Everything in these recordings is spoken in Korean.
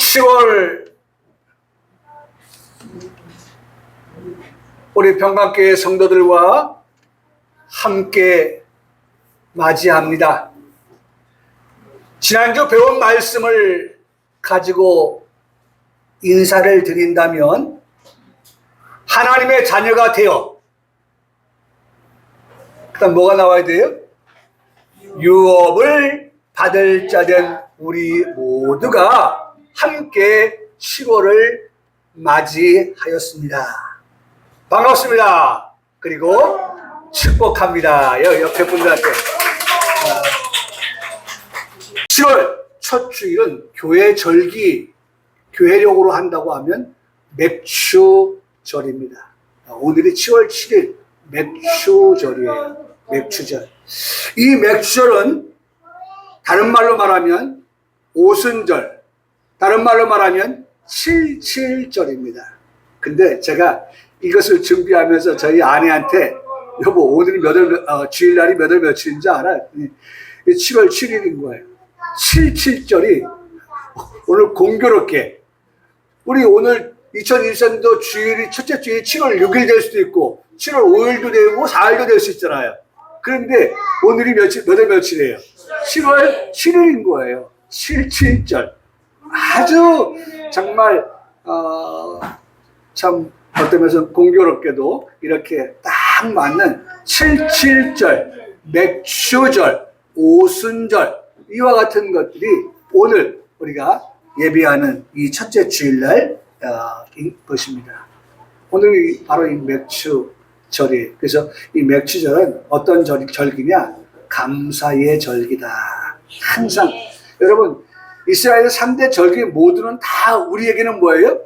10월 우리 평강교회 성도들과 함께 맞이합니다. 지난주 배운 말씀을 가지고 인사를 드린다면, 하나님의 자녀가 되어, 그 다음 뭐가 나와야 돼요? 유업을 받을 자된 우리 모두가 함께 10월을 맞이하였습니다. 반갑습니다. 그리고 축복합니다. 옆에 분들한테. 10월 첫 주일은 교회 절기, 교회력으로 한다고 하면 맥추절입니다. 오늘이 10월 7일 맥추절이에요. 맥추절. 이 맥추절은 다른 말로 말하면 오순절, 다른 말로 말하면 77절입니다. 근데 제가 이것을 준비하면서 저희 아내한테, 여보, 오늘이 주일날이 몇 월 며칠인지 알아? 7월 7일인 거예요. 77절이 오늘 공교롭게, 우리 오늘 2023년도 주일이, 첫째 주일이 7월 6일 될 수도 있고 7월 5일도 되고 4일도 될 수 있잖아요. 그런데 오늘이 몇 월 며칠이에요? 7월 7일인 거예요. 77절. 아주 정말 참 어떤 면에서 공교롭게도 이렇게 딱 맞는 77절, 맥추절, 오순절, 이와 같은 것들이 오늘 우리가 예비하는 이 첫째 주일날 것입니다. 오늘 바로 이 맥추절이에요. 그래서 이 맥추절은 어떤 절기냐? 감사의 절기다. 항상 여러분, 이스라엘 3대 절기 모두는 다 우리에게는 뭐예요?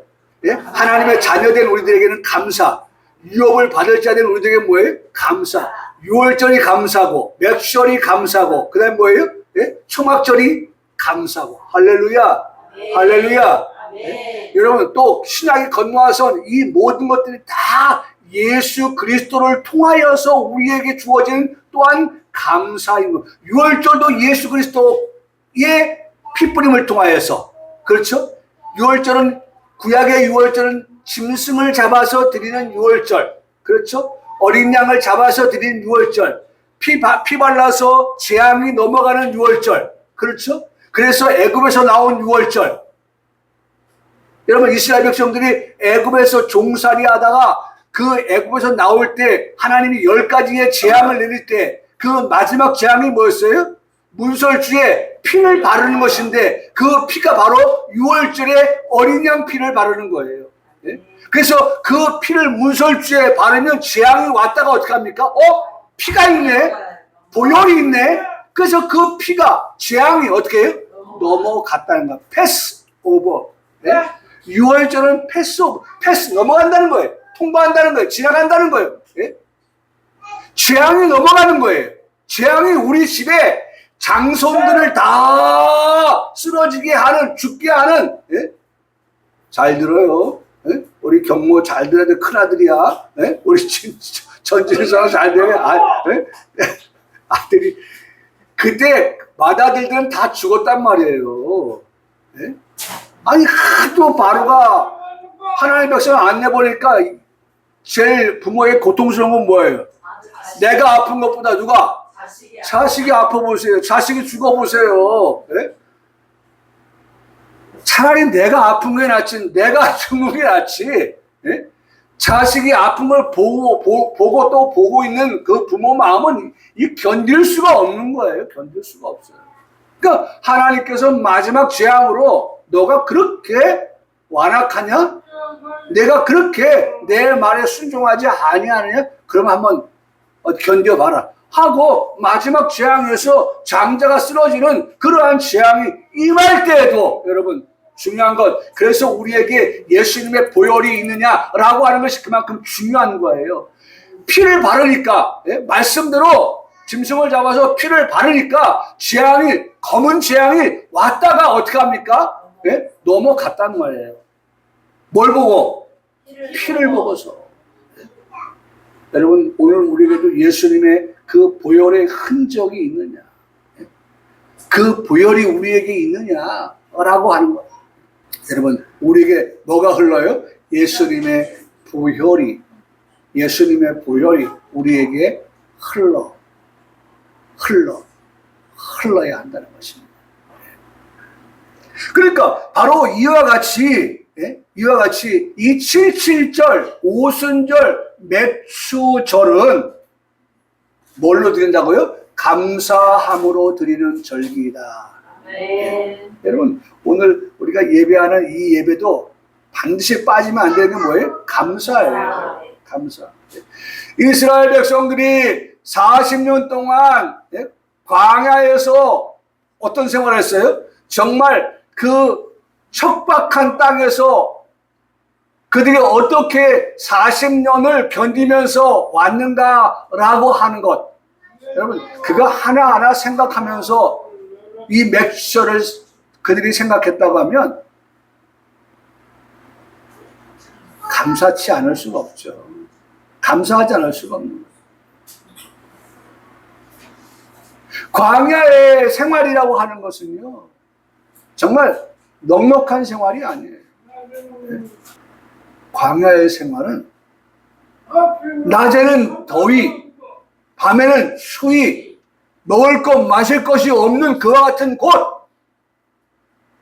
예? 하나님의 자녀된 우리들에게는 감사, 유업을 받을 자 된 우리들에게는 뭐예요? 감사. 유월절이 감사고, 맥추절이 감사고, 그 다음에 뭐예요? 예? 초막절이 감사고. 할렐루야. 네. 할렐루야. 네. 여러분, 또 신약에 건너와서 이 모든 것들이 다 예수 그리스도를 통하여서 우리에게 주어진 또한 감사인 것. 유월절도 예수 그리스도의 피뿌림을 통하여서, 그렇죠? 유월절은, 구약의 유월절은 짐승을 잡아서 드리는 유월절, 그렇죠? 어린 양을 잡아서 드리는 유월절, 피 발라서 재앙이 넘어가는 유월절, 그렇죠? 그래서 애굽에서 나온 유월절. 여러분, 이스라엘 백성들이 애굽에서 종살이 하다가 그 애굽에서 나올 때 하나님이 10가지의 재앙을 내릴 때 그 마지막 재앙이 뭐였어요? 문설주에 피를 바르는 것인데, 그 피가 바로 유월절에 어린 양 피를 바르는 거예요. 예? 그래서 그 피를 문설주에 바르면 재앙이 왔다가 어떻게 합니까? 피가 있네, 보혈이 있네. 그래서 그 피가, 재앙이 어떻게 해요? 넘어갔다는 거야. 패스 오버. 예? 유월절은 패스 오버, 패스 넘어간다는 거예요. 통과한다는 거예요. 지나간다는 거예요. 예? 재앙이 넘어가는 거예요. 재앙이 우리 집에 장손들을 다 쓰러지게 하는, 죽게 하는, 예? 잘 들어요. 예? 우리 경모 잘 들어야 돼. 큰아들이야. 예? 우리 전진에서는 잘 돼요. 예? 아들이. 그때 맏아들들은 다 죽었단 말이에요. 예? 아니, 하도 바로가 하나님의 백성을 안 내보니까 제일 부모의 고통스러운 건 뭐예요? 내가 아픈 것보다 누가? 자식이 아파보세요. 자식이 죽어보세요. 예? 차라리 내가 아픈 게 낫지, 내가 죽는 게 낫지. 예? 자식이 아픈 걸 보고 또 보고 있는 그 부모 마음은 견딜 수가 없는 거예요. 견딜 수가 없어요. 그러니까 하나님께서 마지막 재앙으로 너가 그렇게 완악하냐? 내가 그렇게 내 말에 순종하지 아니하느냐? 그럼 한번 견뎌봐라 하고, 마지막 재앙에서 장자가 쓰러지는 그러한 재앙이 임할 때에도, 여러분, 중요한 것, 그래서 우리에게 예수님의 보혈이 있느냐라고 하는 것이 그만큼 중요한 거예요. 피를 바르니까, 예? 말씀대로 짐승을 잡아서 피를 바르니까 재앙이, 검은 재앙이 왔다가 어떻게 합니까? 예? 넘어갔단 말이에요. 뭘 보고? 피를 보고서. 여러분, 오늘 우리에게도 예수님의 그 보혈의 흔적이 있느냐, 그 보혈이 우리에게 있느냐라고 하는 거예요. 여러분, 우리에게 뭐가 흘러요? 예수님의 보혈이 우리에게 흘러야 한다는 것입니다. 그러니까 바로 이와 같이 이 77절, 오순절, 맥추절은 뭘로 드린다고요? 감사함으로 드리는 절기이다. 네. 여러분, 오늘 우리가 예배하는 이 예배도 반드시 빠지면 안 되는 게 뭐예요? 감사예요. 감사. 이스라엘 백성들이 40년 동안 광야에서 어떤 생활을 했어요? 정말 그 척박한 땅에서 그들이 어떻게 40년을 견디면서 왔는가라고 하는 것. 여러분, 그거 하나하나 생각하면서 이 맥주절을 그들이 생각했다고 하면 감사치 않을 수가 없죠. 감사하지 않을 수가 없는 거예요. 광야의 생활이라고 하는 것은요, 정말 넉넉한 생활이 아니에요. 광야의 생활은 낮에는 더위, 밤에는 추위, 먹을 것 마실 것이 없는 그와 같은 곳.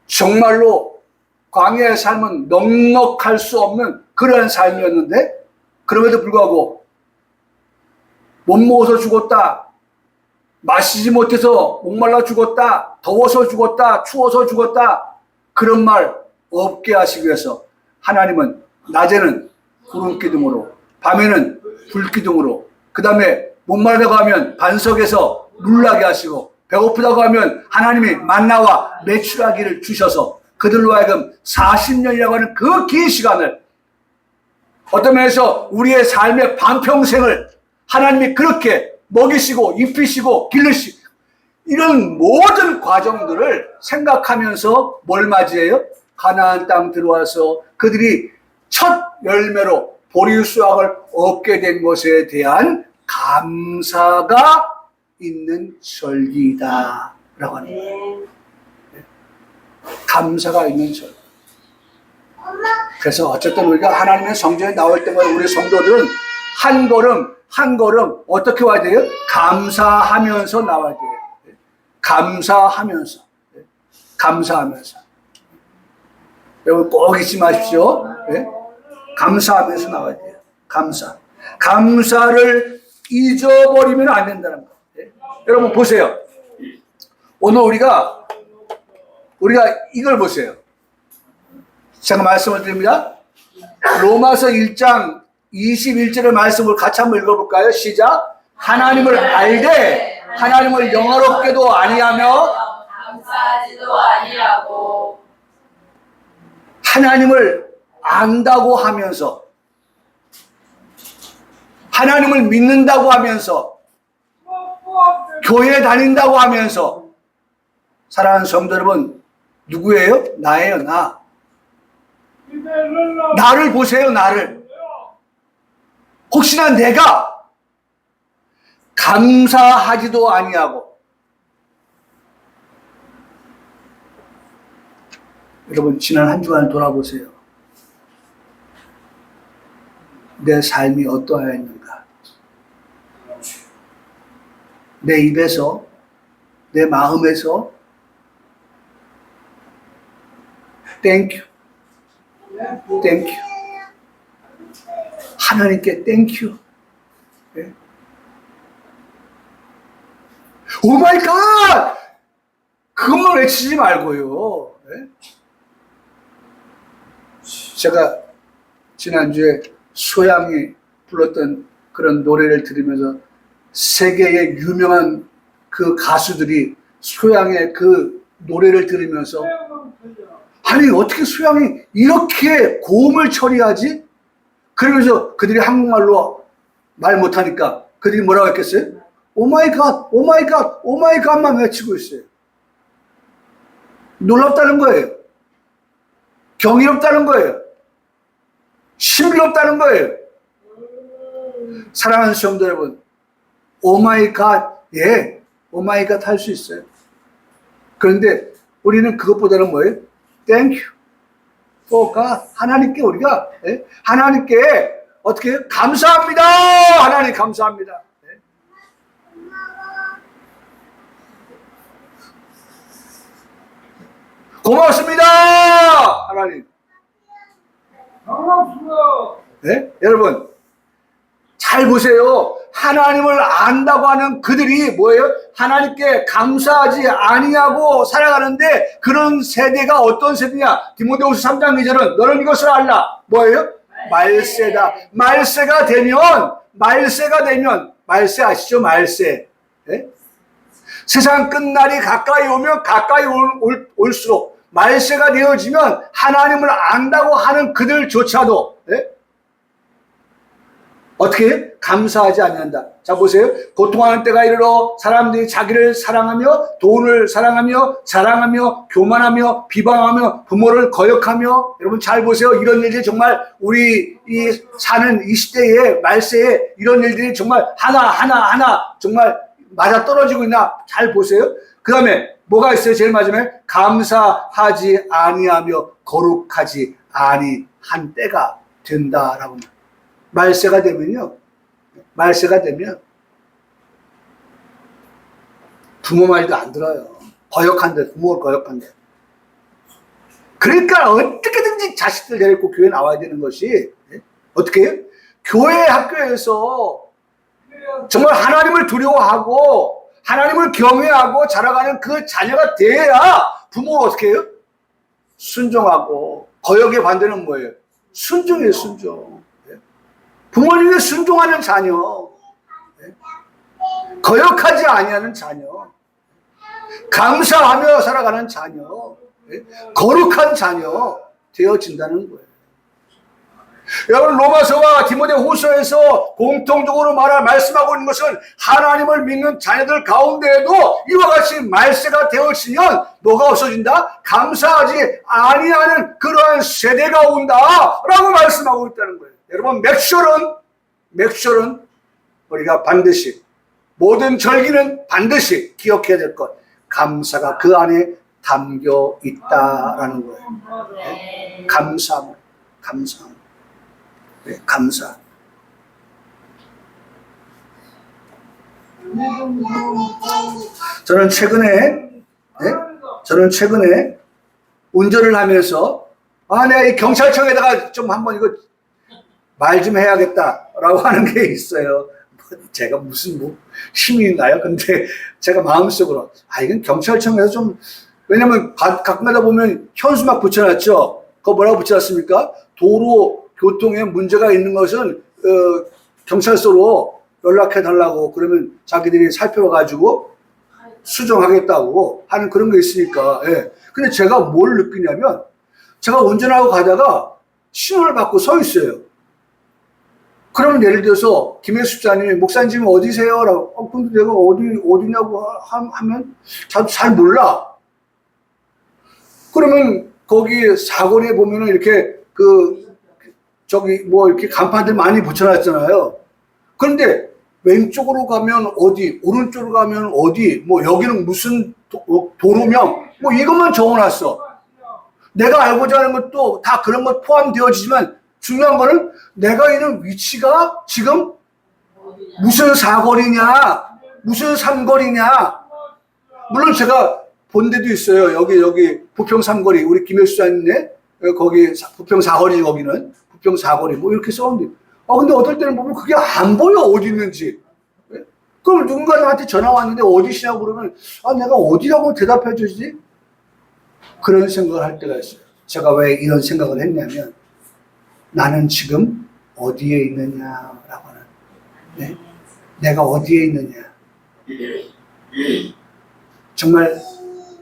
정말로 광야의 삶은 넉넉할 수 없는 그러한 삶이었는데, 그럼에도 불구하고 못 먹어서 죽었다, 마시지 못해서 목말라 죽었다, 더워서 죽었다, 추워서 죽었다, 그런 말 없게 하시기 위해서 하나님은 낮에는 구름 기둥으로, 밤에는 불 기둥으로, 그 다음에 목마르다고 하면 반석에서 물나게 하시고, 배고프다고 하면 하나님이 만나와 메추라기를 주셔서 그들로 하여금 40년이라고 하는 그 긴 시간을, 어떤 면에서 우리의 삶의 반평생을 하나님이 그렇게 먹이시고 입히시고 기르시고, 이런 모든 과정들을 생각하면서 뭘 맞이해요? 가나안 땅 들어와서 그들이 첫 열매로 보리 수확을 얻게 된 것에 대한 감사가 있는 절기다 라고 하는 거예요. 감사가 있는 절기. 그래서 어쨌든 우리가 하나님의 성전에 나올 때마다 우리 성도들은 한 걸음 한 걸음 어떻게 와야 돼요? 감사하면서 나와야 돼요. 감사하면서. 여러분 꼭 잊지 마십시오. 감사하면서 나와야 돼요. 감사를 잊어버리면 안 된다는 거예요. 여러분 보세요. 오늘 우리가 이걸 보세요. 제가 말씀을 드립니다. 로마서 1장 21절의 말씀을 같이 한번 읽어볼까요? 시작. 하나님을 알되 하나님을 영화롭게도 아니하며 감사하지도 아니하고, 하나님을 안다고 하면서, 하나님을 믿는다고 하면서, 교회 다닌다고 하면서, 사랑하는 성도 여러분, 누구예요? 나예요. 나를 보세요. 나를. 혹시나 내가 감사하지도 아니하고, 여러분 지난 한 주간을 돌아보세요. 내 삶이 어떠하였는가? 내 입에서, 내 마음에서 땡큐, 땡큐, 하나님께 땡큐. 오 마이 갓! 그것만 외치지 말고요. 제가 지난주에 소양이 불렀던 그런 노래를 들으면서 세계의 유명한 그 가수들이 소양의 그 노래를 들으면서, 아니 어떻게 소양이 이렇게 고음을 처리하지? 그러면서 그들이 한국말로 말 못하니까 그들이 뭐라고 했겠어요? 오마이갓, 오마이갓, 오마이갓만 외치고 있어요. 놀랍다는 거예요. 경이롭다는 거예요. 신비롭다는 거예요. 사랑하는 성도 여러분, 오마이갓, 오마이갓 할 수 있어요. 그런데 우리는 그것보다는 뭐예요? 땡큐. for God. 하나님께 우리가 하나님께 어떻게 감사합니다. 하나님 감사합니다. 고맙습니다. 하나님. 네? 여러분 잘 보세요. 하나님을 안다고 하는 그들이 뭐예요? 하나님께 감사하지 아니하고 살아가는데 그런 세대가 어떤 세대냐? 디모데후서 3장 2절은 너는 이것을 알라. 뭐예요? 말세다. 말세가 되면 말세 아시죠? 말세. 네? 세상 끝날이 가까이 오면 가까이 올수록 말세가 되어지면 하나님을 안다고 하는 그들조차도 어떻게 감사하지 않는다. 자 보세요. 고통하는 때가 이르러 사람들이 자기를 사랑하며 돈을 사랑하며 자랑하며 교만하며 비방하며 부모를 거역하며 여러분 잘 보세요. 이런 일들이 정말 우리 이 사는 이 시대에 말세에 이런 일들이 정말 하나 정말 맞아떨어지고 있나 잘 보세요. 그 다음에 뭐가 있어요? 제일 마지막에 감사하지 아니하며 거룩하지 아니한 때가 된다라고. 말세가 되면 부모 말도 안 들어요. 거역한대, 부모를 거역한대. 그러니까 어떻게든지 자식들 데리고 교회 나와야 되는 것이 어떻게 해요? 교회 학교에서 정말 하나님을 두려워하고 하나님을 경외하고 자라가는 그 자녀가 돼야 부모가 어떻게 해요? 순종하고. 거역의 반대는 뭐예요? 순종이에요. 순종. 부모님에 순종하는 자녀, 거역하지 아니하는 자녀, 감사하며 살아가는 자녀, 거룩한 자녀 되어진다는 거예요. 여러분 로마서와 디모데후서에서 공통적으로 말씀하고 있는 것은 하나님을 믿는 자녀들 가운데에도 이와 같이 말세가 되어지면 뭐가 없어진다? 감사하지 아니하는 그러한 세대가 온다라고 말씀하고 있다는 거예요. 여러분 맥셜은 우리가 반드시 모든 절기는 반드시 기억해야 될 것, 감사가 그 안에 담겨 있다라는 거예요. 네? 감사. 네, 감사. 저는 최근에 운전을 하면서 내가 이 경찰청에다가 좀 한번 이거 말 좀 해야겠다라고 하는 게 있어요. 제가 무슨 시민인가요? 근데 제가 마음속으로 이건 경찰청에서 좀, 왜냐면 가끔가다 보면 현수막 붙여놨죠. 그거 뭐라고 붙여놨습니까? 도로 교통에 문제가 있는 것은 경찰서로 연락해 달라고, 그러면 자기들이 살펴가지고 수정하겠다고 하는 그런 게 있으니까. 예. 근데 제가 뭘 느끼냐면 제가 운전하고 가다가 신호를 받고 서 있어요. 그러면 예를 들어서 김혜수 집사님이 목사님 어디세요? 라고 근데 내가 어디냐고 하면 잘 몰라. 그러면 거기 사거리에 보면은 이렇게 이렇게 간판들 많이 붙여놨잖아요. 그런데 왼쪽으로 가면 어디, 오른쪽으로 가면 어디, 여기는 무슨 도로명, 이것만 적어놨어. 내가 알고자 하는 것도 다 그런 것 포함되어지지만 중요한 거는 내가 있는 위치가 지금 무슨 사거리냐, 무슨 삼거리냐. 물론 제가 본 데도 있어요. 여기 부평 삼거리, 우리 김혜수 장님네 거기 부평 사거리, 거기는 부평 사거리 이렇게 써있는데, 근데 어떨 때는 보면 그게 안 보여, 어디 있는지. 그럼 누군가 나한테 전화 왔는데 어디시냐고 그러면 내가 어디라고 대답해 주지? 그런 생각을 할 때가 있어요. 제가 왜 이런 생각을 했냐면 나는 지금 어디에 있느냐라고 하는, 네? 내가 어디에 있느냐. 정말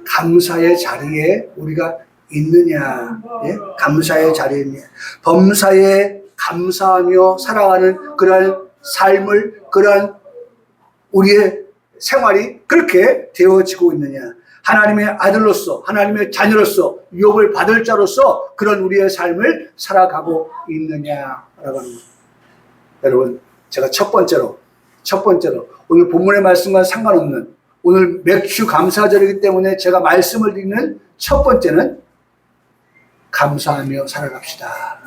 감사의 자리에 우리가 있느냐. 예? 감사의 자리에 있느냐. 범사에 감사하며 살아가는 그러한 삶을, 그러한 우리의 생활이 그렇게 되어지고 있느냐. 하나님의 아들로서, 하나님의 자녀로서, 유업을 받을 자로서 그런 우리의 삶을 살아가고 있느냐라고 하는 거예요. 여러분, 제가 첫 번째로 오늘 본문의 말씀과 상관없는, 오늘 맥주 감사절이기 때문에 제가 말씀을 드리는 첫 번째는 감사하며 살아갑시다.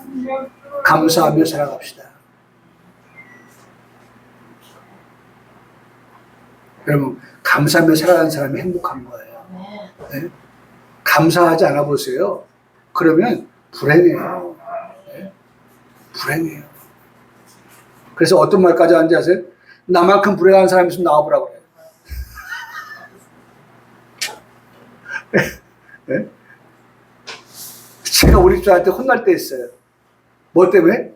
감사하며 살아갑시다. 여러분, 감사하며 살아가는 사람이 행복한 거예요. 네? 감사하지 않아 보세요. 그러면 불행해요. 네? 불행해요. 그래서 어떤 말까지 하는지 아세요? 나만큼 불행한 사람이 있으면 나와보라고 그래요. 네? 제가 우리 집사한테 혼날 때 있어요. 뭐 때문에?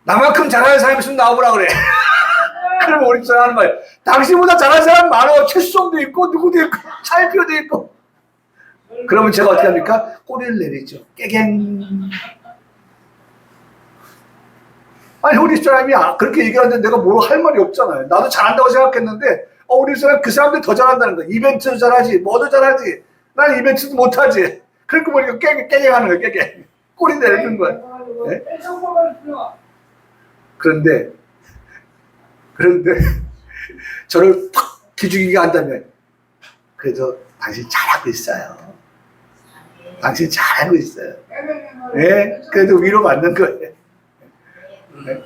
나만큼 잘하는 사람이 있으면 나와보라고 그래. 그러면 우리 집사가 하는 말, 당신보다 잘하는 사람 많아. 최수종도 있고 누구도 있고 차일표도 있고. 그러면 제가 어떻게 합니까? 꼬리를 내리죠. 깨갱. 아니 우리 집사람이 그렇게 얘기하는데 내가 뭘 할 말이 없잖아요. 나도 잘한다고 생각했는데 우리 집사람 그 사람들 더 잘한다는 거야. 이벤트도 잘하지, 뭐도 잘하지. 난 이벤트도 못하지. 그러니까 보니까 깨갱 하는 거야. 깨갱. 꼬리 내리는 거야. 네? 그런데 저를 팍 기죽이게 한다면 그래도 당신 잘하고 있어요. 당신 잘하고 있어요. 네? 그래도 위로받는 거예요. 네.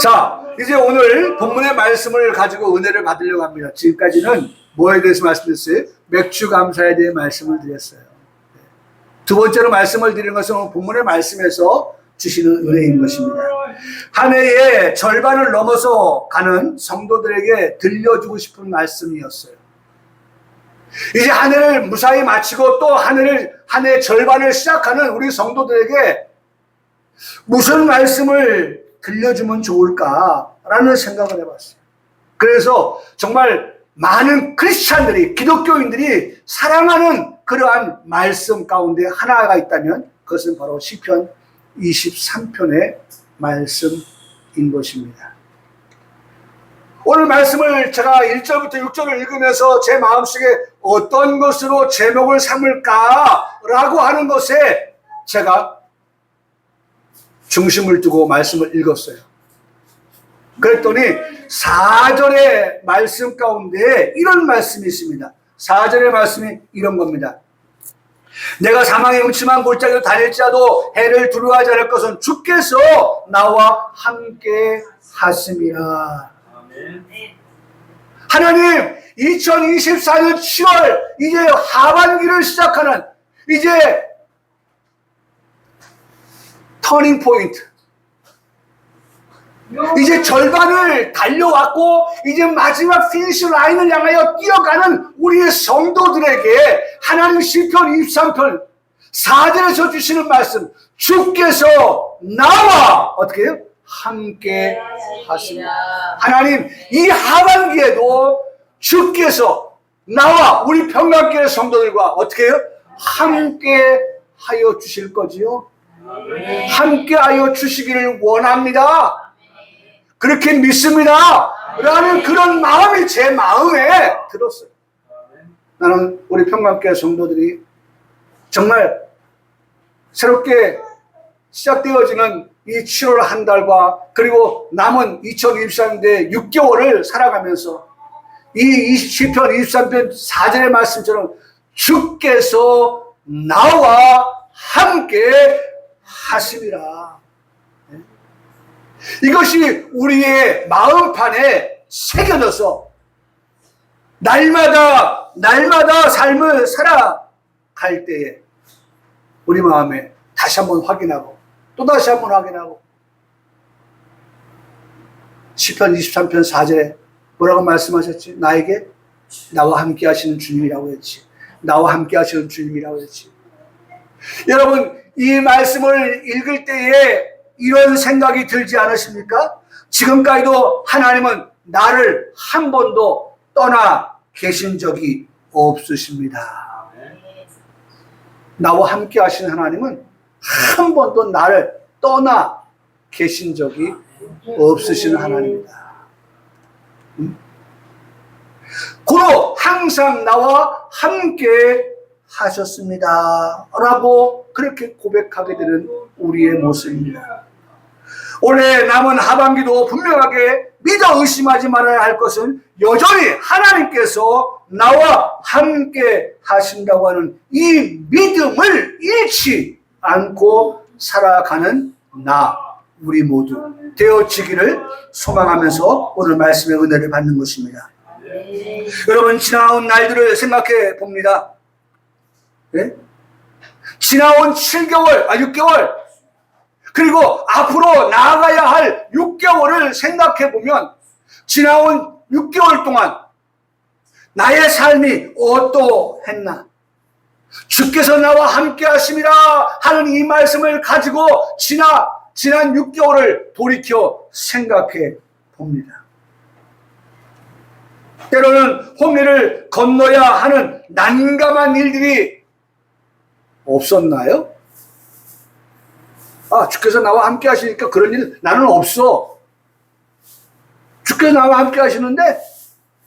자, 이제 오늘 본문의 말씀을 가지고 은혜를 받으려고 합니다. 지금까지는 뭐에 대해서 말씀드렸어요? 맥주 감사에 대해 말씀을 드렸어요. 두 번째로 말씀을 드리는 것은 본문의 말씀에서 주시는 은혜인 것입니다. 한 해의 절반을 넘어서 가는 성도들에게 들려주고 싶은 말씀이었어요. 이제 한 해를 무사히 마치고 또 한 해의 절반을 시작하는 우리 성도들에게 무슨 말씀을 들려주면 좋을까라는 생각을 해봤어요. 그래서 정말 많은 크리스찬들이, 기독교인들이 사랑하는 그러한 말씀 가운데 하나가 있다면 그것은 바로 시편 23편의 말씀인 것입니다. 오늘 말씀을 제가 1절부터 6절을 읽으면서 제 마음속에 어떤 것으로 제목을 삼을까라고 하는 것에 제가 중심을 두고 말씀을 읽었어요. 그랬더니 4절의 말씀 가운데 이런 말씀이 있습니다. 4절의 말씀이 이런 겁니다. 내가 사망의 음침한 골짜기로 다닐지라도 해를 두려워하지 않을 것은 주께서 나와 함께 하심이라. 하나님, 2024년 7월 이제 하반기를 시작하는 이제 터닝 포인트, 이제 절반을 달려왔고 이제 마지막 피니시 라인을 향하여 뛰어가는 우리의 성도들에게 하나님 시편 23편 4절에서 주시는 말씀, 주께서 나와 어떻게 해요? 함께 하십니다. 하나님, 이 하반기에도 주께서 나와 우리 평강교회 성도들과 어떻게 해요? 함께 하여 주실 거지요? 함께 하여 주시기를 원합니다. 그렇게 믿습니다. 라는 그런 마음이 제 마음에 들었어요. 나는 우리 평강교회 성도들이 정말 새롭게 시작되어지는 이 7월 한 달과 그리고 남은 2023년대 6개월을 살아가면서 이 시편 23편 4절의 말씀처럼 주께서 나와 함께 하심이라. 이것이 우리의 마음판에 새겨져서 날마다 삶을 살아갈 때에 우리 마음에 다시 한번 확인하고 또 다시 한번 확인하고 시편 23편 4절에 뭐라고 말씀하셨지? 나에게 나와 함께 하시는 주님이라고 했지. 나와 함께 하시는 주님이라고 했지. 여러분, 이 말씀을 읽을 때에 이런 생각이 들지 않으십니까? 지금까지도 하나님은 나를 한 번도 떠나 계신 적이 없으십니다. 나와 함께 하시는 하나님은 한 번도 나를 떠나 계신 적이 없으신 하나님입니다. 고로 항상 나와 함께 하셨습니다. 라고 그렇게 고백하게 되는 우리의 모습입니다. 올해 남은 하반기도 분명하게 믿어 의심하지 말아야 할 것은 여전히 하나님께서 나와 함께 하신다고 하는 이 믿음을 잃지 않고 살아가는 우리 모두 되어지기를 소망하면서 오늘 말씀의 은혜를 받는 것입니다. 여러분, 지나온 날들을 생각해 봅니다. 네? 지나온 7개월, 6개월, 그리고 앞으로 나아가야 할 6개월을 생각해 보면 지나온 6개월 동안 나의 삶이 어떠했나? 주께서 나와 함께 하심이라 하는 이 말씀을 가지고 지난 6개월을 돌이켜 생각해 봅니다. 때로는 홍해를 건너야 하는 난감한 일들이 없었나요? 주께서 나와 함께 하시니까 그런 일 나는 없어. 주께서 나와 함께 하시는데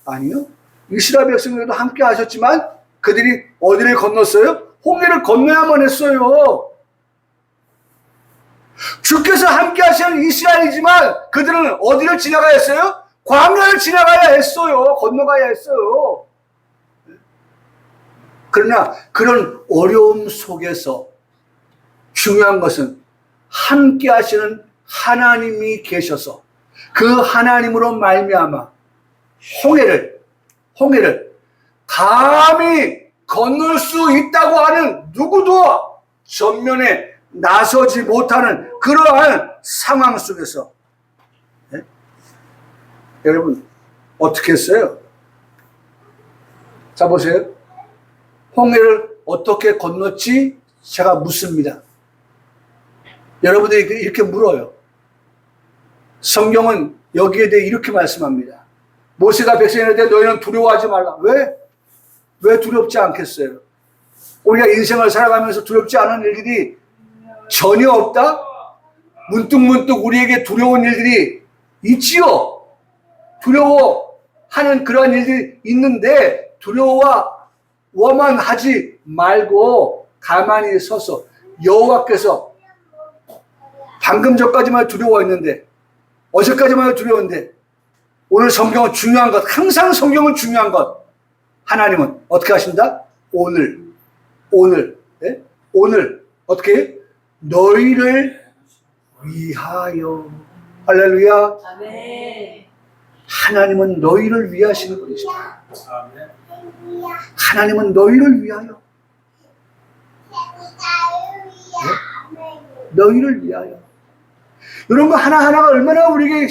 아니요. 이스라엘 백성들도 함께 하셨지만 그들이 어디를 건넜어요? 홍해를 건너야만 했어요. 주께서 함께 하시는 이스라엘이지만 그들은 어디를 지나가야 했어요? 광야를 지나가야 했어요. 건너가야 했어요. 그러나 그런 어려움 속에서 중요한 것은 함께 하시는 하나님이 계셔서 그 하나님으로 말미암아 홍해를 감히 건널 수 있다고 하는 누구도 전면에 나서지 못하는 그러한 상황 속에서 여러분 어떻게 했어요? 자 보세요. 홍해를 어떻게 건넜지? 제가 묻습니다. 여러분들이 이렇게 물어요. 성경은 여기에 대해 이렇게 말씀합니다. 모세가 백성들한테 너희는 두려워하지 말라. 왜 두렵지 않겠어요? 우리가 인생을 살아가면서 두렵지 않은 일들이 전혀 없다? 문득문득 우리에게 두려운 일들이 있지요. 두려워하는 그러한 일들이 있는데 두려워만 하지 말고 가만히 서서 여호와께서 방금 전까지만 두려워했는데 어제까지만 두려웠는데 오늘 성경은 중요한 것, 항상 성경은 중요한 것. 하나님은 어떻게 하신다? 오늘 어떻게? 너희를 위하여. 할렐루야. 아멘. 하나님은 너희를 위하시는 분이십니다. 하나님은 너희를 위하여. 너희를 위하여. 이런 거 하나하나가 얼마나 우리에게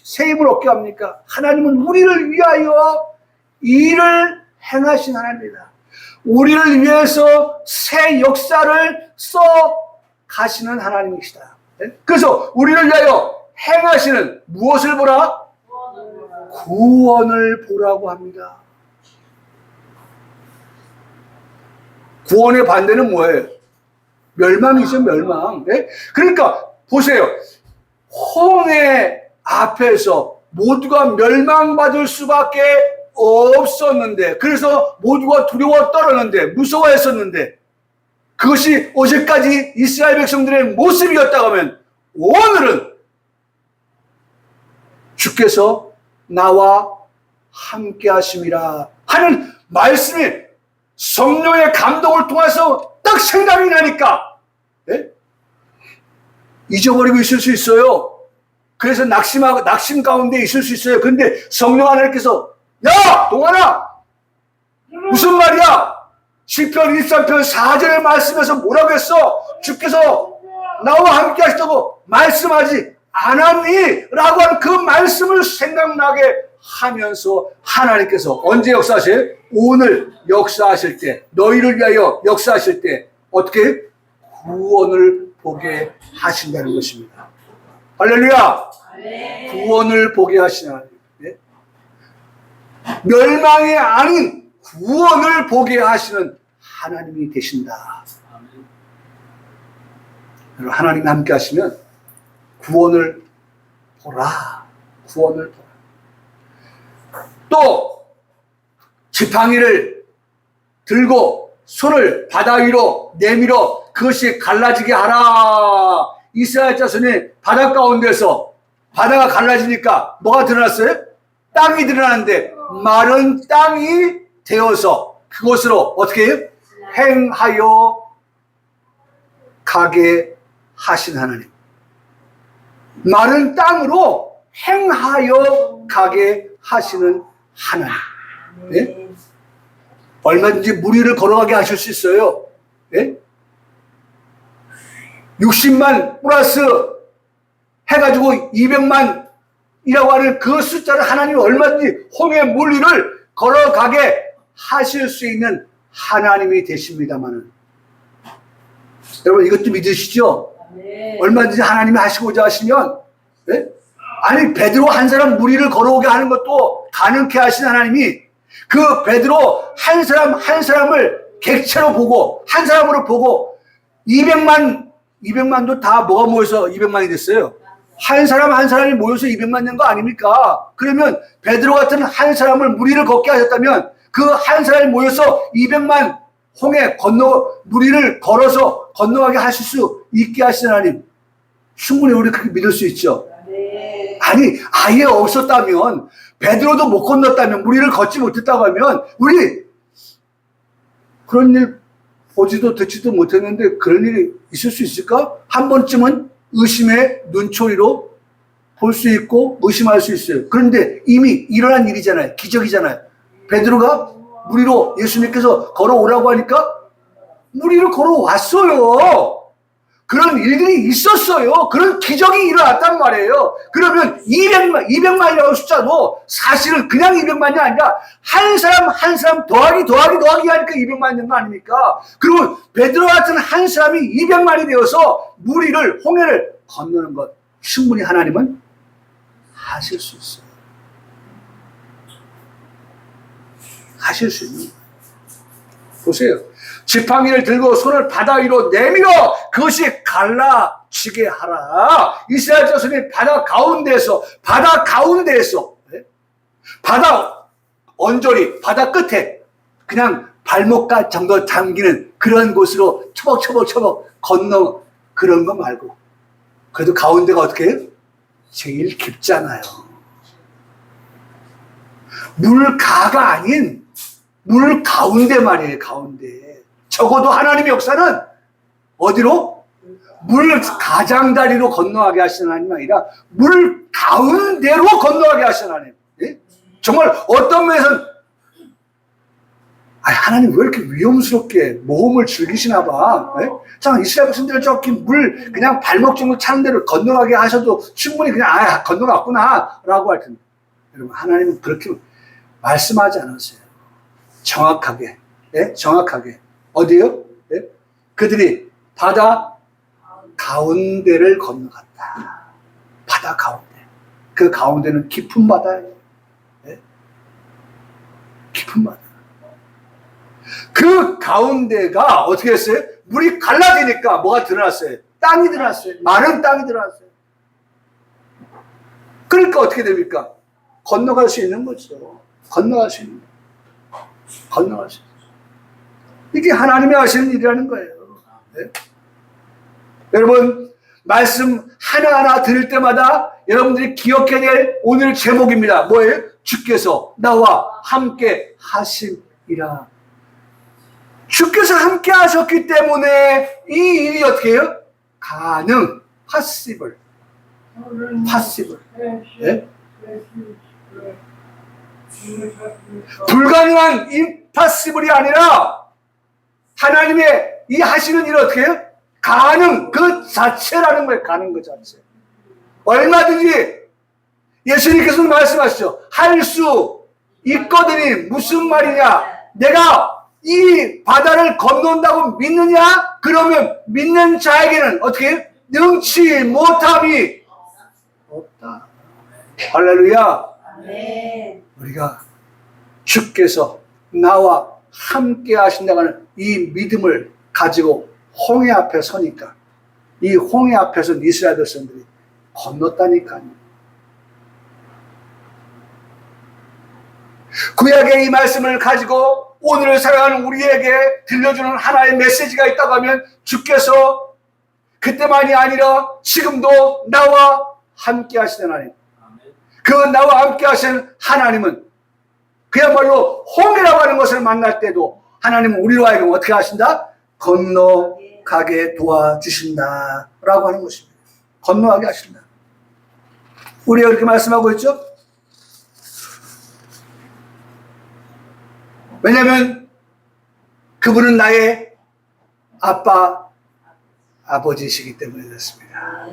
새 힘을 얻게 합니까? 하나님은 우리를 위하여 일을 행하신 하나님이다. 우리를 위해서 새 역사를 써 가시는 하나님이시다. 그래서 우리를 위하여 행하시는 무엇을 보라? 구원을 보라고 합니다. 구원의 반대는 뭐예요? 멸망이죠, 멸망. 네? 그러니까 보세요. 홍해 앞에서 모두가 멸망받을 수밖에 없었는데, 그래서 모두가 두려워 떨었는데, 무서워했었는데, 그것이 어제까지 이스라엘 백성들의 모습이었다고 하면 오늘은 주께서 나와 함께 하심이라 하는 말씀이 성령의 감동을 통해서 딱 생각이 나니까 잊어버리고 있을 수 있어요. 그래서 낙심 가운데 있을 수 있어요. 그런데 성령 하나님께서 야 동환아 무슨 말이야? 시편 13편 4절의 말씀에서 뭐라고 했어? 주께서 나와 함께 하시다고 말씀하지 않았니? 라고 하는 그 말씀을 생각나게 하면서 하나님께서 언제 역사하세요? 오늘 역사하실 때, 너희를 위하여 역사하실 때 어떻게? 구원을 보게 하신다는 것입니다. 할렐루야! 네. 구원을 보게 하시는 하나님. 네? 멸망이 아닌 구원을 보게 하시는 하나님이 되신다. 여러분, 하나님 함께 하시면 구원을 보라. 구원을 보라. 또 지팡이를 들고 손을 바다 위로 내밀어 그것이 갈라지게 하라. 이스라엘 자손이 바다 가운데서 바다가 갈라지니까 뭐가 드러났어요? 땅이 드러나는데 마른 땅이 되어서 그곳으로 어떻게 해요? 행하여 가게 하신 하나님. 마른 땅으로 행하여 가게 하시는 하나님. 네? 얼마든지 물 위를 걸어가게 하실 수 있어요. 네? 60만 플러스 해가지고 200만이라고 하는 그 숫자를 하나님이 얼마든지 홍해 물 위를 걸어가게 하실 수 있는 하나님이 되십니다만은, 여러분 이것도 믿으시죠? 얼마든지 하나님이 하시고자 하시면, 네? 아니 베드로 한 사람 물 위를 걸어오게 하는 것도 가능케 하신 하나님이 그 베드로 한 사람 한 사람을 객체로 보고 한 사람으로 보고 200만도 다 뭐가 모여서 200만이 됐어요. 한 사람 한 사람이 모여서 200만 된 거 아닙니까? 그러면 베드로 같은 한 사람을 물 위를 걷게 하셨다면 그 한 사람이 모여서 200만 홍해 물 위를 걸어서 건너가게 하실 수 있게 하신 하나님, 충분히 우리 그렇게 믿을 수 있죠. 아니 아예 없었다면, 베드로도 못 건넜다면, 물 위를 걷지 못했다고 하면 우리 그런 일 보지도 듣지도 못했는데 그런 일이 있을 수 있을까? 한 번쯤은 의심의 눈초리로 볼 수 있고 의심할 수 있어요. 그런데 이미 일어난 일이잖아요. 기적이잖아요. 베드로가 물 위로 예수님께서 걸어오라고 하니까 물 위로 걸어왔어요. 그런 일들이 있었어요. 그런 기적이 일어났단 말이에요. 그러면 200만이라는 숫자도 사실은 그냥 200만이 아니라 한 사람 한 사람 더하기 하니까 200만이 된 거 아닙니까? 그리고 베드로 같은 한 사람이 200만이 되어서 물 위를 홍해를 건너는 것, 충분히 하나님은 하실 수 있어요. 하실 수 있는 거예요. 보세요. 지팡이를 들고 손을 바다 위로 내밀어 그것이 갈라지게 하라. 이스라엘 자손이 바다 가운데에서 바다 언저리, 바다 끝에 그냥 발목까지 정도 담기는 그런 곳으로 처벅 건너, 그런 거 말고, 그래도 가운데가 어떻게 해요? 제일 깊잖아요. 물가가 아닌 물 가운데 말이에요. 가운데. 적어도 하나님의 역사는 어디로? 물 가장다리로 건너가게 하시는 하나님이 아니라 물 가운데로 건너가게 하시는 하나님. 예? 정말 어떤 면에서는 하나님 왜 이렇게 위험스럽게 모험을 즐기시나 봐. 예? 참 이스라엘 백성들을 저기 물 그냥 발목 정도 차는 대로 건너가게 하셔도 충분히 그냥 건너갔구나 라고 할 텐데, 여러분 하나님은 그렇게 말씀하지 않았어요. 정확하게. 예? 정확하게. 어디요? 예? 그들이 바다 가운데를 건너갔다. 바다 가운데. 그 가운데는 깊은 바다예요. 예? 깊은 바다. 그 가운데가 어떻게 했어요? 물이 갈라지니까 뭐가 드러났어요? 땅이 드러났어요. 마른 땅이 드러났어요. 그러니까 어떻게 됩니까? 건너갈 수 있는 거죠. 건너갈 수 있는 거예요. 건너갈 수 있는 거예요. 이게 하나님이 하시는 일이라는 거예요. 네? 여러분, 말씀 하나하나 들을 때마다 여러분들이 기억해야 될 오늘 제목입니다. 뭐예요? 주께서 나와 함께 하심이라. 주께서 함께 하셨기 때문에 이 일이 어떻게 해요? 가능, possible. 네? 불가능한 impossible이 아니라 하나님의 이 하시는 일을 어떻게 해요? 가능 그 자체라는 거예요. 가능 그 자체. 얼마든지 예수님께서는 말씀하시죠. 할 수 있거든이 무슨 말이냐? 내가 이 바다를 건넌다고 믿느냐? 그러면 믿는 자에게는 어떻게 해요? 능치 못함이 없다. 할렐루야. 네. 우리가 주께서 나와 함께 하신다는 이 믿음을 가지고 홍해 앞에 서니까 이 홍해 앞에서 이스라엘 백성들이 건넜다니까요. 구약의 이 말씀을 가지고 오늘을 살아가는 우리에게 들려주는 하나의 메시지가 있다고 하면, 주께서 그때만이 아니라 지금도 나와 함께 하시는 하나님. 그 나와 함께 하시는 하나님은 그야말로 홍해라고 하는 것을 만날 때도 하나님은 우리로 하여금 어떻게 하신다? 건너가게 도와주신다 라고 하는 것입니다. 건너가게 하신다. 우리가 그렇게 말씀하고 있죠? 왜냐하면 그분은 나의 아빠, 아버지이시기 때문에 그렇습니다.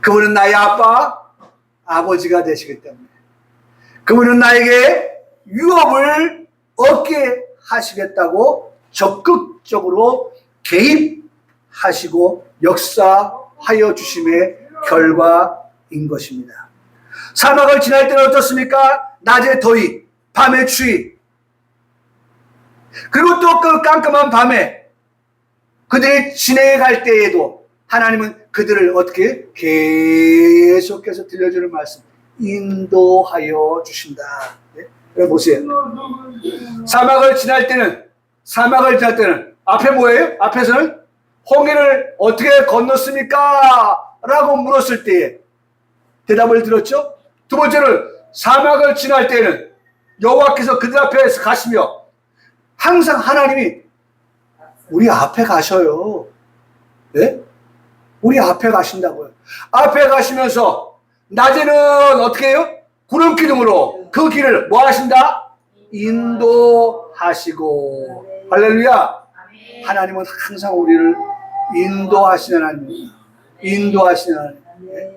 그분은 나의 아빠, 아버지가 되시기 때문에 그분은 나에게 유업을 얻게 하시겠다고 적극적으로 개입하시고 역사하여 주심의 결과인 것입니다. 사막을 지날 때는 어떻습니까? 낮에 더위, 밤에 추위, 그리고 또 그 깜깜한 밤에 그들이 진행해 갈 때에도 하나님은 그들을 어떻게 계속해서 들려주는 말씀, 인도하여 주신다. 네? 여러분 보세요. 사막을 지날 때는 앞에 뭐예요? 앞에서는 홍해를 어떻게 건넜습니까? 라고 물었을 때에 대답을 들었죠. 두 번째는 사막을 지날 때는 여호와께서 그들 앞에서 가시며 항상 하나님이 우리 앞에 가셔요. 네? 우리 앞에 가신다고요. 앞에 가시면서 낮에는 어떻게 해요? 구름 기둥으로 그 길을 뭐 하신다? 인도하시고. 할렐루야. 하나님은 항상 우리를 인도하시는 하나님입니다. 인도하시는 하나님. 네?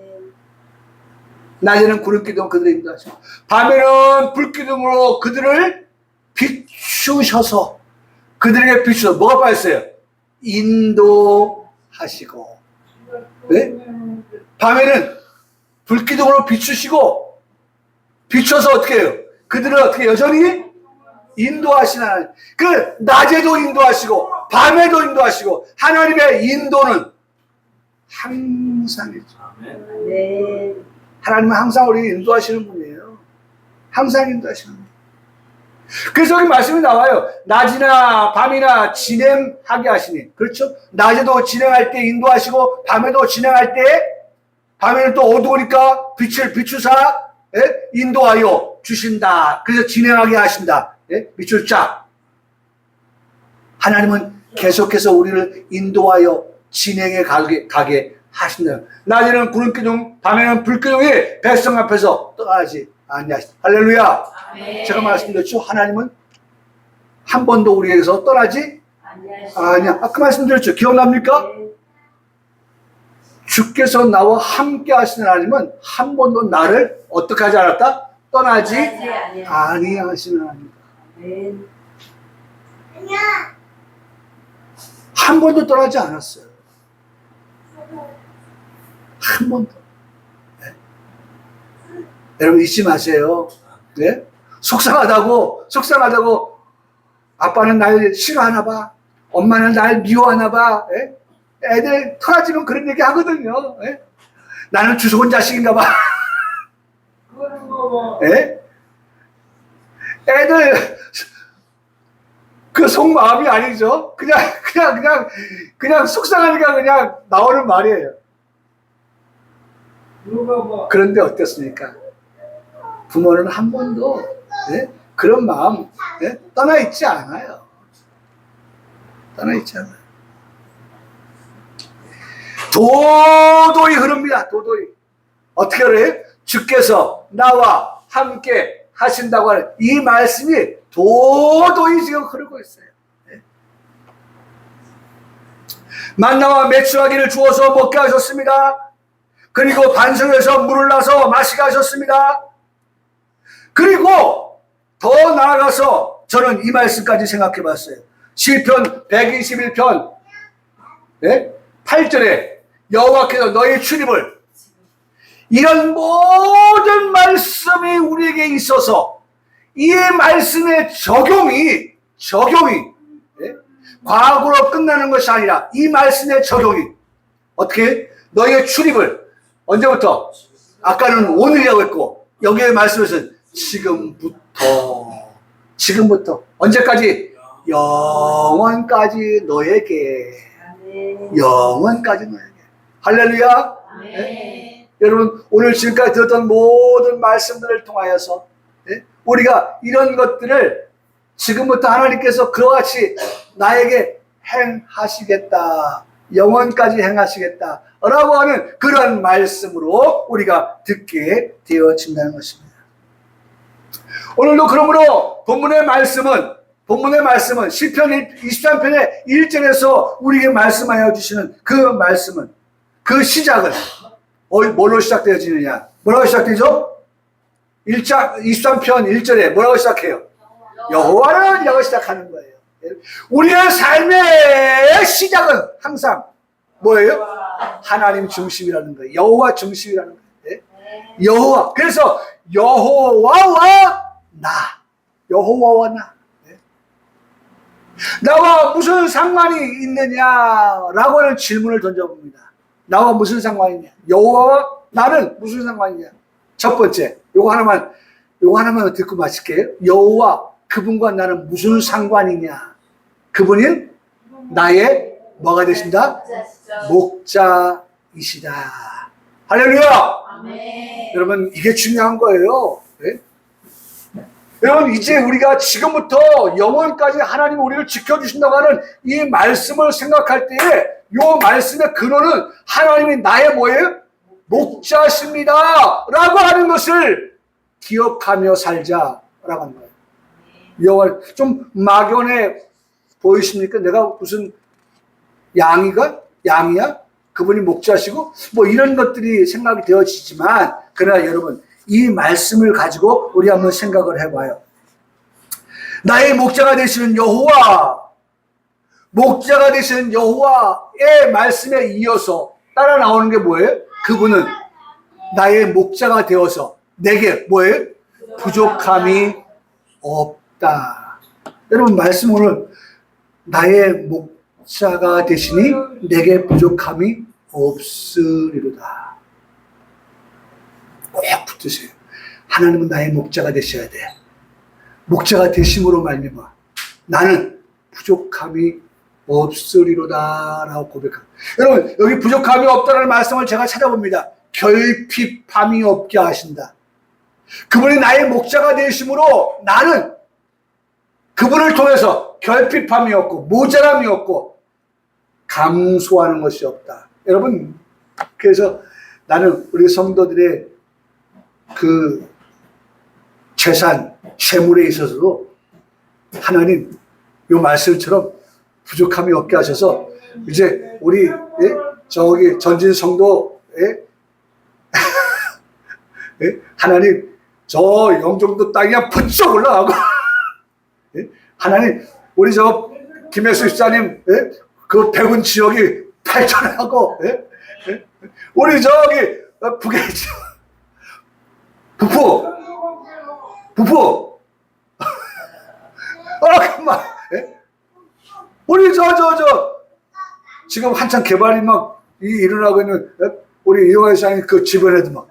낮에는 구름 기둥으로 그들을 인도하시고 밤에는 불 기둥으로 그들을 비추셔서 그들에게 비추셔서 뭐가 빠졌어요? 인도하시고. 네? 밤에는 불기둥으로 비추시고 비춰서 어떻게 해요? 그들을 어떻게 여전히 인도하시는 하나님. 그 낮에도 인도하시고 밤에도 인도하시고 하나님의 인도는 항상이죠. 하나님은 항상 우리를 인도하시는 분이에요. 항상 인도하시는 분. 그래서 여기 말씀이 나와요. 낮이나 밤이나 진행하게 하시니. 그렇죠? 낮에도 진행할 때 인도하시고 밤에도 진행할 때 밤에는 또 어두우니까 빛을 비추사 인도하여 주신다. 그래서 진행하게 하신다. 밑줄 쫙. 하나님은 계속해서 우리를 인도하여 진행해 가게 하신다. 낮에는 구름기둥, 밤에는 불기둥이 백성 앞에서 떠나지 아니하신다. 할렐루야. 아멘. 제가 말씀드렸죠. 하나님은 한 번도 우리에게서 떠나지 아니야. 아까 말씀드렸죠. 기억납니까? 주께서 나와 함께 하시는 하나님은 한 번도 나를 어떻게 하지 않았다? 떠나지 아니하시는 하나님입니다. 한 번도 떠나지 않았어요. 한 번도. 네? 여러분 잊지 마세요. 네? 속상하다고 아빠는 날 싫어하나 봐. 엄마는 날 미워하나 봐. 네? 애들 터지면 그런 얘기 하거든요. 네? 나는 주소온 자식인가 봐. 네? 애들 그 속마음이 아니죠. 그냥 속상하니까 그냥 나오는 말이에요. 그런데 어떻습니까? 부모는 한 번도 그런 마음 떠나 있지 않아요. 떠나 있지 않아요. 도도히 흐릅니다. 도도히. 어떻게 그래요? 주께서 나와 함께 하신다고 하는 이 말씀이 도도히 지금 흐르고 있어요. 만나와 메추라기를 주어서 먹게 하셨습니다. 그리고 반석에서 물을 놔서 마시게 하셨습니다. 그리고 더 나아가서 저는 이 말씀까지 생각해 봤어요. 시편 121편 8절에 여호와께서 너희 출입을, 이런 모든 말씀이 우리에게 있어서 이 말씀의 적용이 과거로 끝나는 것이 아니라 이 말씀의 적용이 어떻게 너희의 출입을 언제부터? 아까는 오늘이라고 했고 여기에 말씀에서는 지금부터 언제까지? 영원까지 너에게. 영원까지 너에게. 할렐루야. 아멘. 여러분 오늘 지금까지 들었던 모든 말씀들을 통하여서 우리가 이런 것들을 지금부터 하나님께서 그와 같이 나에게 행하시겠다, 영원까지 행하시겠다 라고 하는 그런 말씀으로 우리가 듣게 되어진다는 것입니다. 오늘도 그러므로 본문의 말씀은 시편 23편의 1절에서 우리에게 말씀하여 주시는 그 말씀은, 그 시작은 뭘로 시작되어지느냐? 뭐라고 시작되죠? 23편 1절에 뭐라고 시작해요? 여호와는 이라고 시작하는 거예요. 우리의 삶의 시작은 항상 뭐예요? 하나님 중심이라는 거예요. 여호와 중심이라는 거예요. 여호와. 그래서 여호와와 나. 여호와와 나. 나와 무슨 상관이 있느냐라고 하는 질문을 던져봅니다. 나와 무슨 상관이 있냐? 여호와와 나는 무슨 상관이냐? 첫 번째, 요거 하나만 듣고 마칠게요. 여호와, 그분과 나는 무슨 상관이냐? 그분은 나의 뭐가 되신다? 목자이시다. 할렐루야! 아멘. 여러분, 이게 중요한 거예요. 네? 여러분, 이제 우리가 지금부터 영원까지 하나님 우리를 지켜주신다고 하는 이 말씀을 생각할 때에 이 말씀의 근원은 하나님이 나의 뭐예요? 목자십니다 라고 하는 것을 기억하며 살자라고 하는 거예요. 여호와, 좀 막연해 보이십니까? 내가 무슨 양이야? 그분이 목자시고 뭐 이런 것들이 생각이 되어지지만, 그러나 여러분 이 말씀을 가지고 우리 한번 생각을 해봐요. 나의 목자가 되시는 여호와, 목자가 되시는 여호와의 말씀에 이어서 따라 나오는 게 뭐예요? 그분은 나의 목자가 되어서 내게 뭐예요? 부족함이 없다. 여러분 말씀 오늘 나의 목자가 되시니 내게 부족함이 없으리로다. 꼭 붙드세요. 하나님은 나의 목자가 되셔야 돼. 목자가 되심으로 말미암아 나는 부족함이 없으리로다 라고 고백합니다. 여러분 여기 부족함이 없다는 말씀을 제가 찾아봅니다. 결핍함이 없게 하신다. 그분이 나의 목자가 되심으로 나는 그분을 통해서 결핍함이 없고 모자람이 없고 감소하는 것이 없다. 여러분 그래서 나는 우리 성도들의 그 재산, 재물에 있어서도 하나님 요 말씀처럼 부족함이 없게 하셔서 이제 우리 저기 전진 성도 하나님 저 영종도 땅이 그냥 번쩍 올라가고 하나님 우리 저 김혜수 집사님 그 배운 지역이 발전하고 우리 저기 북에 부부 그만 우리 저 지금 한창 개발이 막 일어나고 있는 우리 이용화 시장님 그 주변에도 막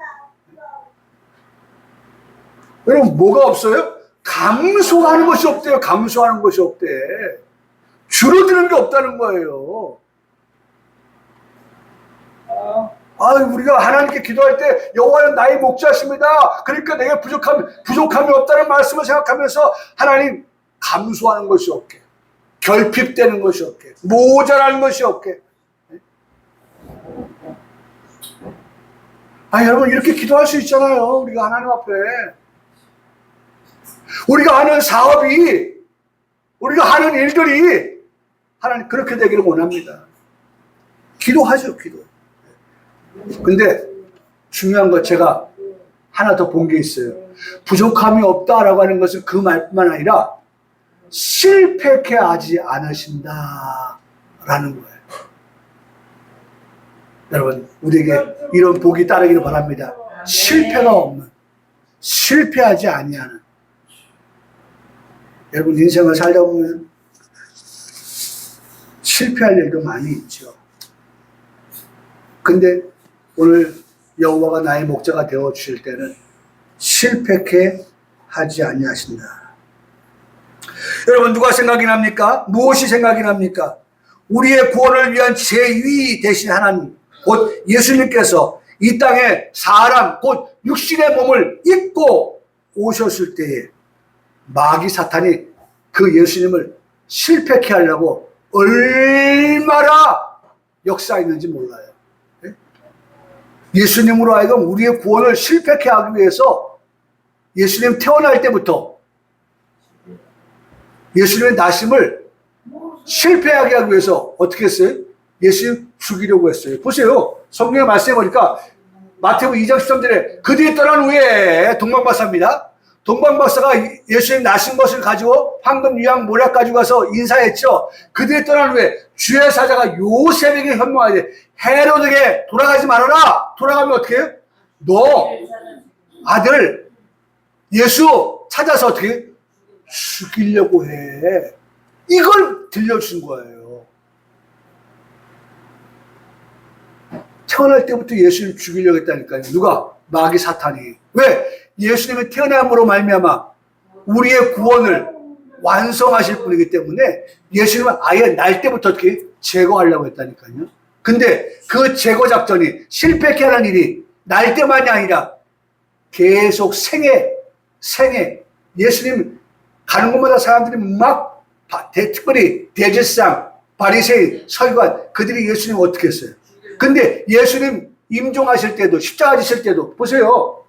여러분 뭐가 없어요? 감소하는 것이 없대요. 감소하는 것이 없대. 줄어드는 게 없다는 거예요. 우리가 하나님께 기도할 때 여호와는 나의 목자십니다. 그러니까 내게 부족함이 없다는 말씀을 생각하면서 하나님 감소하는 것이 없게, 결핍되는 것이 없게, 모자라는 것이 없게. 여러분 이렇게 기도할 수 있잖아요. 우리가 하나님 앞에 우리가 하는 사업이, 우리가 하는 일들이 하나님 그렇게 되기를 원합니다. 기도하죠, 기도. 근데 중요한 거 제가 하나 더 본 게 있어요. 부족함이 없다라고 하는 것은 그 말뿐만 아니라 실패케 하지 않으신다라는 거예요. 여러분 우리에게 이런 복이 따르기를 바랍니다. 실패가 없는, 실패하지 아니하는. 여러분 인생을 살다 보면 실패할 일도 많이 있죠. 근데 오늘 여호와가 나의 목자가 되어 주실 때는 실패케 하지 아니하신다. 여러분 누가 생각이 납니까? 무엇이 생각이 납니까? 우리의 구원을 위한 제위 되신 하나님, 곧 예수님께서 이 땅에 사람 곧 육신의 몸을 입고 오셨을 때에 마귀 사탄이 그 예수님을 실패케 하려고 얼마나 역사했는지 몰라요. 예수님으로 하여금 우리의 구원을 실패케 하기 위해서 예수님 태어날 때부터 예수님의 나심을 실패하게 하기 위해서 어떻게 했어요? 예수님 죽이려고 했어요. 보세요. 성경에 말씀해 보니까 마태복음 2장 13절에 그 뒤에 떠난 후에 동방박사입니다. 동방박사가 예수님 나신 것을 가지고 황금, 유향, 모략 가지고 가서 인사했죠. 그 뒤에 떠난 후에 주의 사자가 요셉에게 현명하되 헤로드에게 돌아가지 말아라. 돌아가면 어떻게 해요? 너 아들 예수 찾아서 어떻게 해요? 죽이려고 해. 이걸 들려준 거예요. 태어날 때부터 예수를 죽이려고 했다니까요. 누가? 마귀 사탄이. 왜? 예수님이 태어남으로 말미암아 우리의 구원을 완성하실 분이기 때문에 예수님은 아예 날 때부터 어떻게 제거하려고 했다니까요. 근데 그 제거 작전이 실패케 하는 일이 날 때만이 아니라 계속 생애 예수님 가는 곳마다 사람들이 막 특별히 대제사장, 바리새인, 서기관 그들이 예수님 어떻게 했어요? 근데 예수님 임종하실 때도 십자가 지실 때도 보세요.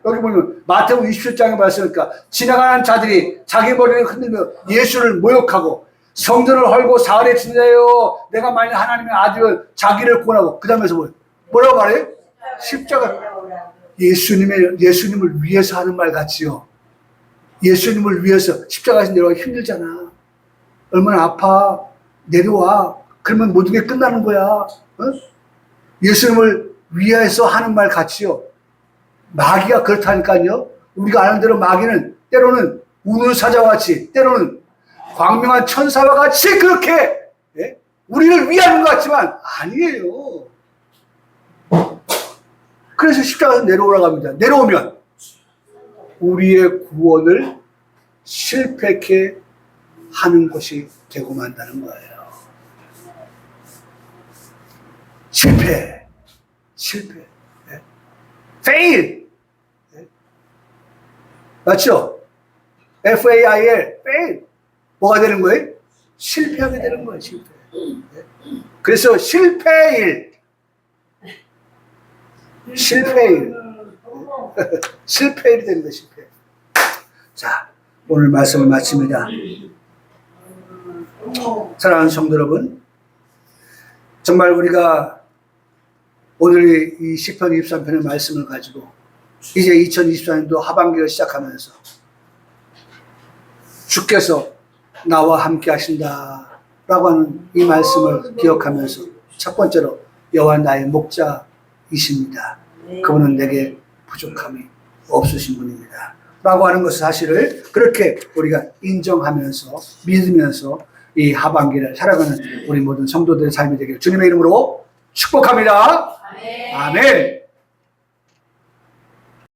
여기 보면 마태복음 27장에 말씀하니까 지나가는 자들이 자기 머리를 흔들며 예수를 모욕하고 성전을 헐고 사흘에 지내요. 내가 만일 하나님의 아들을 자기를 구원하고 그 다음에서 뭐라고 말해요? 십자가. 예수님을 위해서 하는 말 같지요. 예수님을 위해서 십자가에서 내려가기 힘들잖아. 얼마나 아파. 내려와. 그러면 모든 게 끝나는 거야. 어? 예수님을 위해서 하는 말 같지요. 마귀가 그렇다니까요. 우리가 아는 대로 마귀는 때로는 우는 사자와 같이 때로는 광명한 천사와 같이 그렇게 우리를 위하는 것 같지만 아니에요. 그래서 십자가에서 내려오라고 합니다. 내려오면 우리의 구원을 실패케 하는 것이 되고 만다는 거예요. 실패. fail. 맞죠? fail. fail. 뭐가 되는 거예요? 실패하게 되는 거예요. 실패. 그래서 실패일. 실패일이 되는 거예요. 실패. 자, 오늘 말씀을 마칩니다. 사랑하는 성도 여러분, 정말 우리가 오늘 이 시편 23편의 말씀을 가지고 이제 2024년도 하반기를 시작하면서 주께서 나와 함께 하신다라고 하는 이 말씀을 기억하면서 첫 번째로 여호와 나의 목자이십니다. 그분은 내게 부족함이 없으신 분입니다. 라고 하는 것을 사실을 그렇게 우리가 인정하면서 믿으면서 이 하반기를 살아가는 우리 모든 성도들의 삶이 되기를 주님의 이름으로 축복합니다. 아멘.